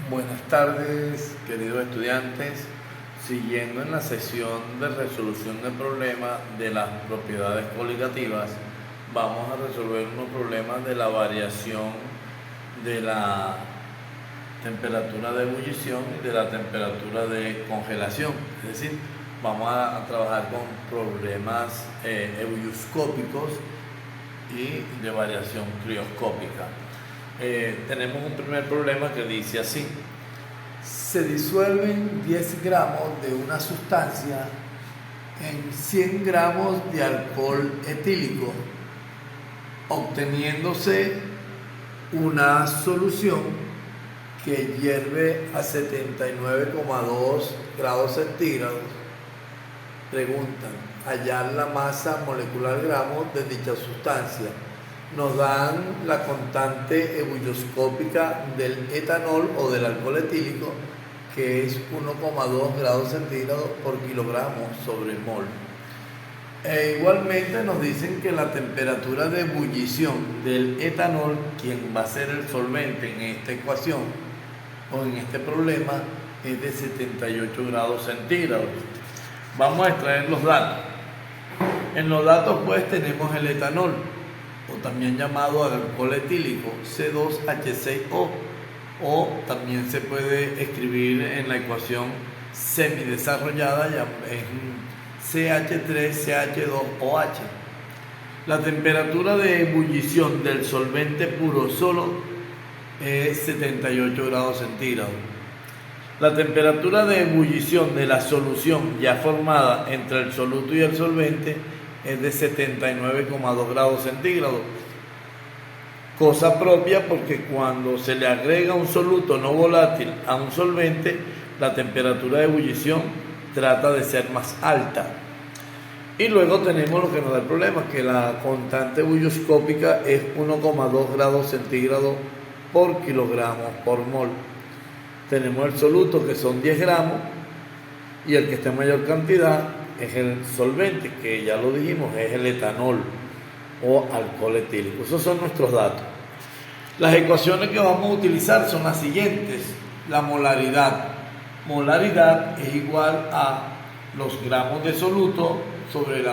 Buenas tardes, queridos estudiantes. Siguiendo en la sesión de resolución de problemas de las propiedades coligativas, vamos a resolver unos problemas de la variación de la temperatura de ebullición y de la temperatura de congelación. Es decir, vamos a trabajar con problemas ebullioscópicos y de variación crioscópica. Tenemos un primer problema que dice así: se disuelven 10 gramos de una sustancia en 100 gramos de alcohol etílico, obteniéndose una solución que hierve a 79,2 grados centígrados. Preguntan: hallar la masa molecular gramos de dicha sustancia. Nos dan la constante ebullioscópica del etanol o del alcohol etílico, que es 1,2 grados centígrados por kilogramo sobre mol. Igualmente nos dicen que la temperatura de ebullición del etanol, quien va a ser el solvente en esta ecuación o en este problema, es de 78 grados centígrados. Vamos a extraer los datos. En los datos pues tenemos el etanol, o también llamado alcohol etílico, C2H6O, o también se puede escribir en la ecuación semidesarrollada en CH3CH2OH. La temperatura de ebullición del solvente puro solo es 78 grados centígrados. La temperatura de ebullición de la solución ya formada entre el soluto y el solvente es de 79,2 grados centígrados, cosa propia porque cuando se le agrega un soluto no volátil a un solvente, la temperatura de ebullición trata de ser más alta. Y luego tenemos lo que nos da el problema, que la constante ebullioscópica es 1,2 grados centígrados por kilogramo por mol. Tenemos el soluto, que son 10 gramos, y el que está en mayor cantidad es el solvente, que ya lo dijimos, es el etanol o alcohol etílico. Esos son nuestros datos. Las ecuaciones que vamos a utilizar son las siguientes. La molaridad. Molaridad es igual a los gramos de soluto sobre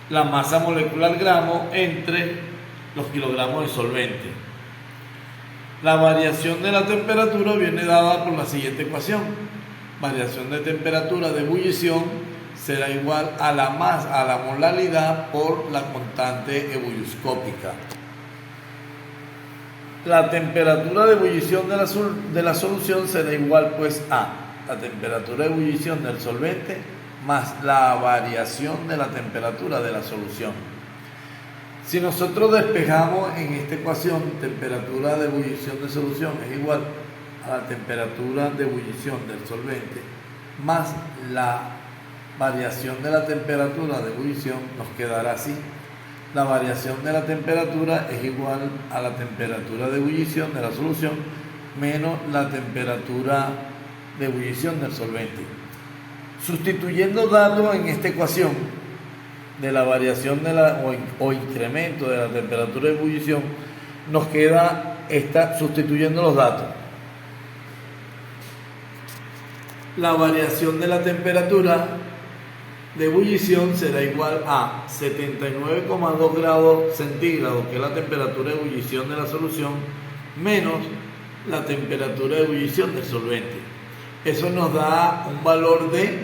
la masa molecular gramo entre los kilogramos de solvente. La variación de la temperatura viene dada por la siguiente ecuación. Variación de temperatura de ebullición será igual a la molaridad por la constante ebullioscópica. La temperatura de ebullición de la solución será igual pues a la temperatura de ebullición del solvente más la variación de la temperatura de la solución. Si nosotros despejamos en esta ecuación, temperatura de ebullición de solución es igual a la temperatura de ebullición del solvente más la variación de la temperatura de ebullición, nos quedará así: la variación de la temperatura es igual a la temperatura de ebullición de la solución menos la temperatura de ebullición del solvente. Sustituyendo datos en esta ecuación de la variación o incremento de la temperatura de ebullición, nos queda sustituyendo los datos. La variación de la temperatura de ebullición será igual a 79,2 grados centígrados, que es la temperatura de ebullición de la solución, menos la temperatura de ebullición del solvente. Eso nos da un valor de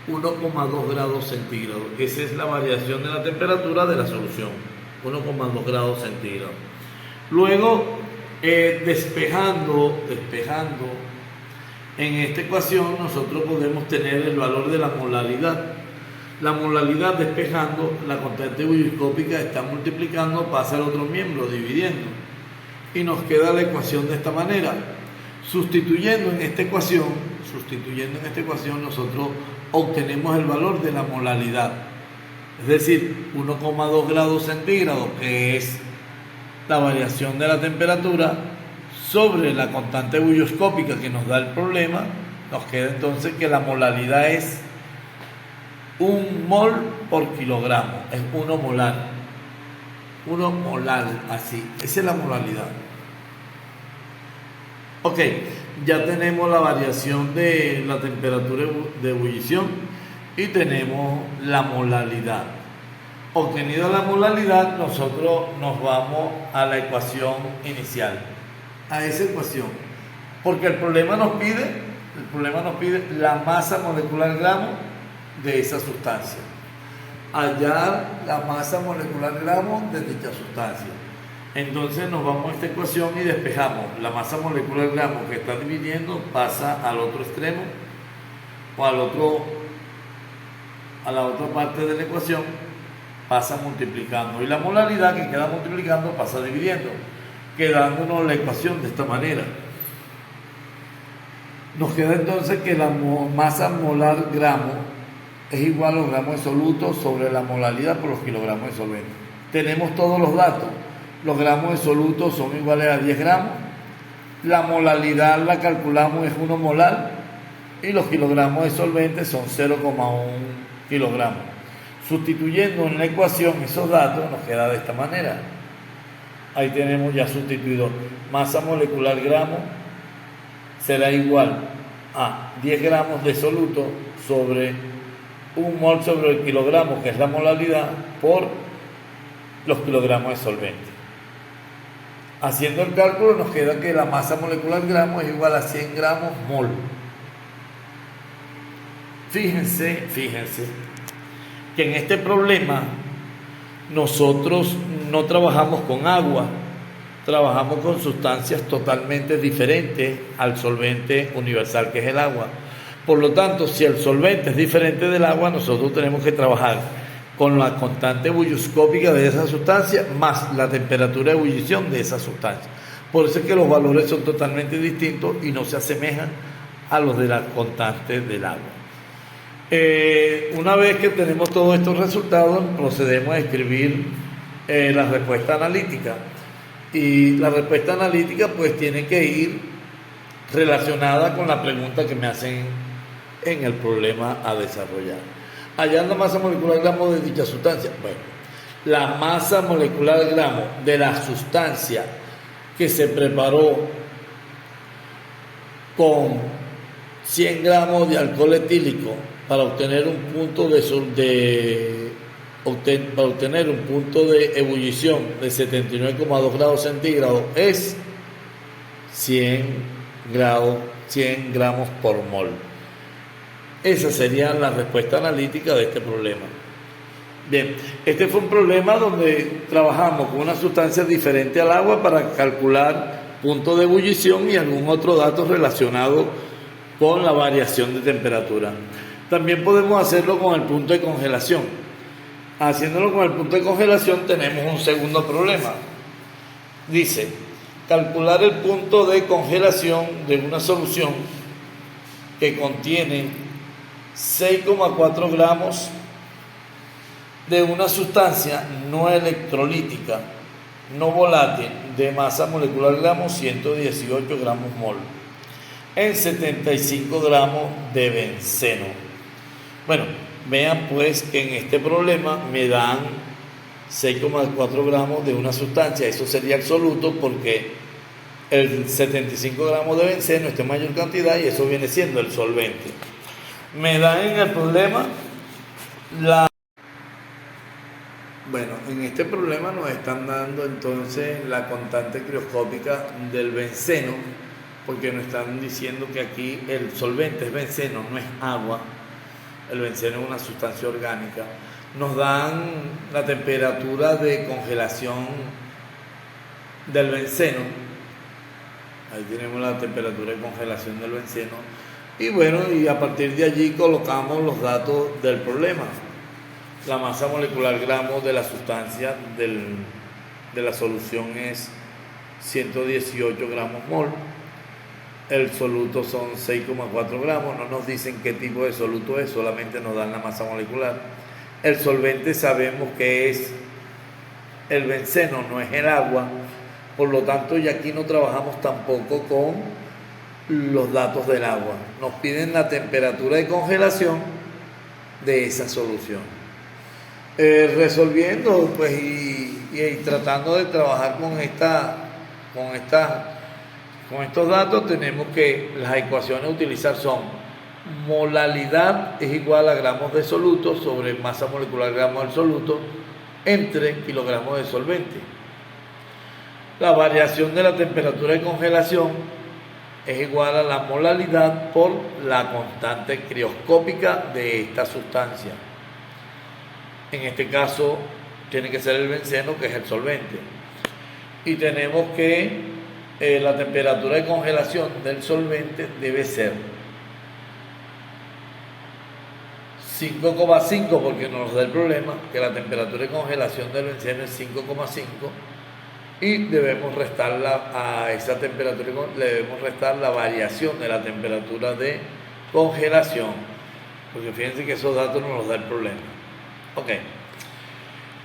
1,2 grados centígrados. Esa es la variación de la temperatura de la solución, 1,2 grados centígrados. Luego, despejando en esta ecuación, nosotros podemos tener el valor de la molaridad. La molaridad, despejando, la constante ebullioscópica está multiplicando, pasa al otro miembro, dividiendo, y nos queda la ecuación de esta manera. Sustituyendo en esta ecuación, nosotros obtenemos el valor de la molaridad, es decir, 1,2 grados centígrados, que es la variación de la temperatura, sobre la constante ebullioscópica que nos da el problema. Nos queda entonces que la molaridad es 1 mol por kilogramo, es 1 molar. 1 molar, así, esa es la molaridad. Ok, ya tenemos la variación de la temperatura de ebullición y tenemos la molalidad. Obtenida la molalidad, nosotros nos vamos a la ecuación inicial, a esa ecuación, porque el problema nos pide la masa molecular gramo de esa sustancia. Hallar la masa molecular gramo de dicha sustancia. Entonces nos vamos a esta ecuación y despejamos la masa molecular gramo que está dividiendo, pasa al otro extremo o a la otra parte de la ecuación, pasa multiplicando, y la molaridad que queda multiplicando pasa dividiendo, quedándonos la ecuación de esta manera. Nos queda entonces que la masa molar gramo es igual a los gramos de soluto sobre la molaridad por los kilogramos de solvente. Tenemos todos los datos. Los gramos de soluto son iguales a 10 gramos. La molalidad la calculamos, es 1 molar. Y los kilogramos de solvente son 0,1 kilogramos. Sustituyendo en la ecuación esos datos, nos queda de esta manera. Ahí tenemos ya sustituido. Masa molecular gramo será igual a 10 gramos de soluto sobre 1 mol sobre el kilogramo, que es la molalidad, por los kilogramos de solvente. Haciendo el cálculo nos queda que la masa molecular gramo es igual a 100 gramos mol. Fíjense que en este problema nosotros no trabajamos con agua, trabajamos con sustancias totalmente diferentes al solvente universal que es el agua. Por lo tanto, si el solvente es diferente del agua, nosotros tenemos que trabajar con la constante ebulloscópica de esa sustancia más la temperatura de ebullición de esa sustancia. Por eso es que los valores son totalmente distintos y no se asemejan a los de la constante del agua. Una vez que tenemos todos estos resultados, procedemos a escribir la respuesta analítica. Y la respuesta analítica pues tiene que ir relacionada con la pregunta que me hacen en el problema a desarrollar. Hallar la masa molecular gramo de dicha sustancia. Bueno, la masa molecular gramo de la sustancia que se preparó con 100 gramos de alcohol etílico para obtener un punto de ebullición de 79,2 grados centígrados es 100 gramos por mol. Esa sería la respuesta analítica de este problema. Bien, este fue un problema donde trabajamos con una sustancia diferente al agua para calcular punto de ebullición y algún otro dato relacionado con la variación de temperatura. También podemos hacerlo con el punto de congelación. Haciéndolo con el punto de congelación tenemos un segundo problema. Dice, calcular el punto de congelación de una solución que contiene 6,4 gramos de una sustancia no electrolítica, no volátil, de masa molecular gramo 118 gramos mol, en 75 gramos de benceno. Bueno, vean pues que en este problema me dan 6,4 gramos de una sustancia, eso sería absoluto porque el 75 gramos de benceno es de mayor cantidad y eso viene siendo el solvente. Me dan en el problema Bueno, en este problema nos están dando entonces la constante crioscópica del benceno, porque nos están diciendo que aquí el solvente es benceno, no es agua. El benceno es una sustancia orgánica. Nos dan la temperatura de congelación del benceno. Ahí tenemos la temperatura de congelación del benceno. Y bueno, y a partir de allí colocamos los datos del problema. La masa molecular gramo de la sustancia de la solución es 118 gramos mol. El soluto son 6,4 gramos. No nos dicen qué tipo de soluto es, solamente nos dan la masa molecular. El solvente sabemos que es el benceno, no es el agua. Por lo tanto, y aquí no trabajamos tampoco con los datos del agua. Nos piden la temperatura de congelación de esa solución. Resolviendo pues y tratando de trabajar con estas Con estos datos tenemos que las ecuaciones a utilizar son molalidad es igual a gramos de soluto sobre masa molecular gramos del soluto entre kilogramos de solvente. La variación de la temperatura de congelación es igual a la molalidad por la constante crioscópica de esta sustancia. En este caso tiene que ser el benceno, que es el solvente. Y tenemos que la temperatura de congelación del solvente debe ser 5,5, porque nos da el problema que la temperatura de congelación del benceno es 5,5, y debemos restarla a esa temperatura, le debemos restar la variación de la temperatura de congelación, porque fíjense que esos datos nos los da el problema. Ok,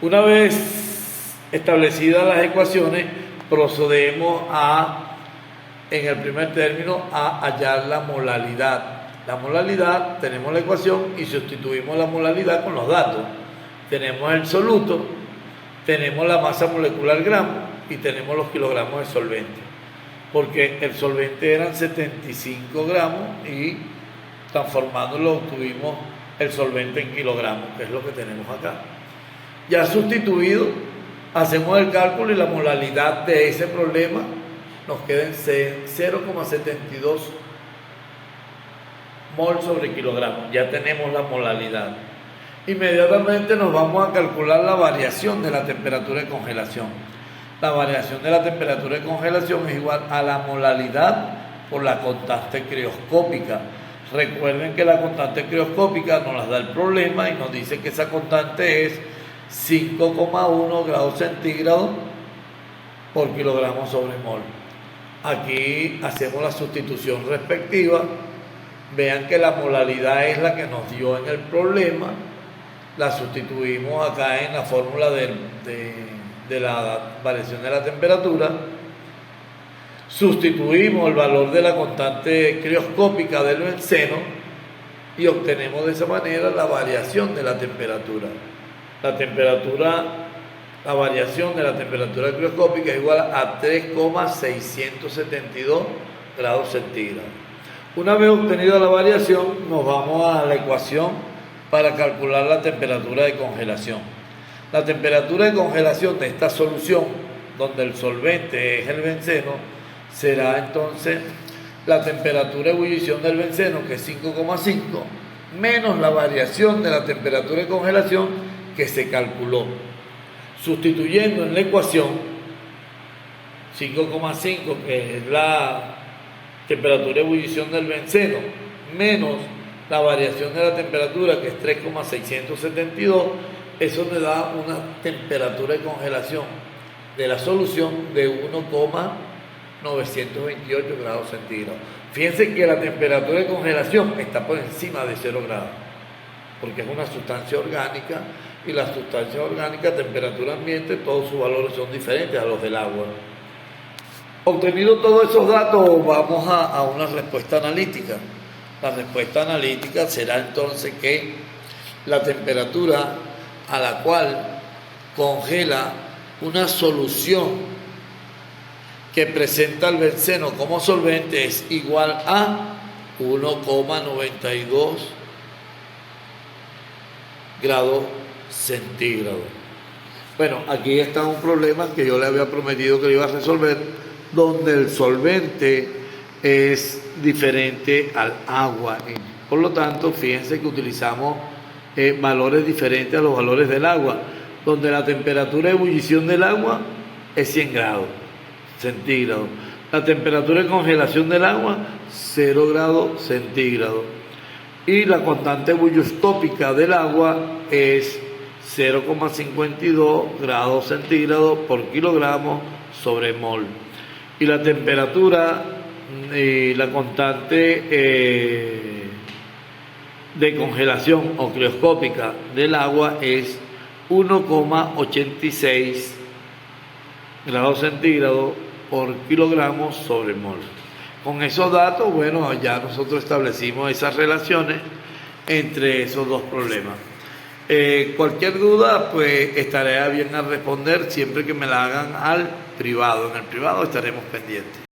una vez establecidas las ecuaciones, procedemos en el primer término, a hallar la molalidad. La molalidad, tenemos la ecuación y sustituimos la molalidad con los datos. Tenemos el soluto, tenemos la masa molecular gramo y tenemos los kilogramos de solvente. Porque el solvente eran 75 gramos y transformándolo obtuvimos el solvente en kilogramos, que es lo que tenemos acá. Ya sustituido, hacemos el cálculo y la molalidad de ese problema nos queda en 0,72 mol sobre kilogramo. Ya tenemos la molalidad. Inmediatamente nos vamos a calcular la variación de la temperatura de congelación. La variación de la temperatura de congelación es igual a la molalidad por la constante crioscópica. Recuerden que la constante crioscópica nos la da el problema y nos dice que esa constante es 5,1 grados centígrados por kilogramo sobre mol. Aquí hacemos la sustitución respectiva. Vean que la molalidad es la que nos dio en el problema. La sustituimos acá en la fórmula de la variación de la temperatura. Sustituimos el valor de la constante crioscópica del benceno y obtenemos de esa manera la variación de la temperatura. La variación de la temperatura crioscópica es igual a 3,672 grados centígrados. Una vez obtenida la variación, nos vamos a la ecuación para calcular la temperatura de congelación. La temperatura de congelación de esta solución, donde el solvente es el benceno, será entonces la temperatura de ebullición del benceno, que es 5,5, menos la variación de la temperatura de congelación que se calculó. Sustituyendo en la ecuación 5,5, que es la temperatura de ebullición del benceno, menos la variación de la temperatura, que es 3,672, eso me da una temperatura de congelación de la solución de 1,928 grados centígrados. Fíjense que la temperatura de congelación está por encima de 0 grados, porque es una sustancia orgánica, y la sustancia orgánica a temperatura ambiente, todos sus valores son diferentes a los del agua. Obtenido todos esos datos, vamos a una respuesta analítica. La respuesta analítica será entonces que la temperatura a la cual congela una solución que presenta el benceno como solvente es igual a 1,92 grados centígrados. Bueno, aquí está un problema que yo le había prometido que lo iba a resolver, donde el solvente es diferente al agua. Por lo tanto, fíjense que utilizamos valores diferentes a los valores del agua, donde la temperatura de ebullición del agua es 100 grados centígrados. La temperatura de congelación del agua, 0 grados centígrados. Y la constante ebullioscópica del agua es 0,52 grados centígrados por kilogramo sobre mol. Y la temperatura y la constante de congelación o crioscópica del agua es 1,86 grados centígrados por kilogramo sobre mol. Con esos datos, bueno, ya nosotros establecimos esas relaciones entre esos dos problemas. Cualquier duda, pues estaré a bien a responder siempre que me la hagan al privado. En el privado estaremos pendientes.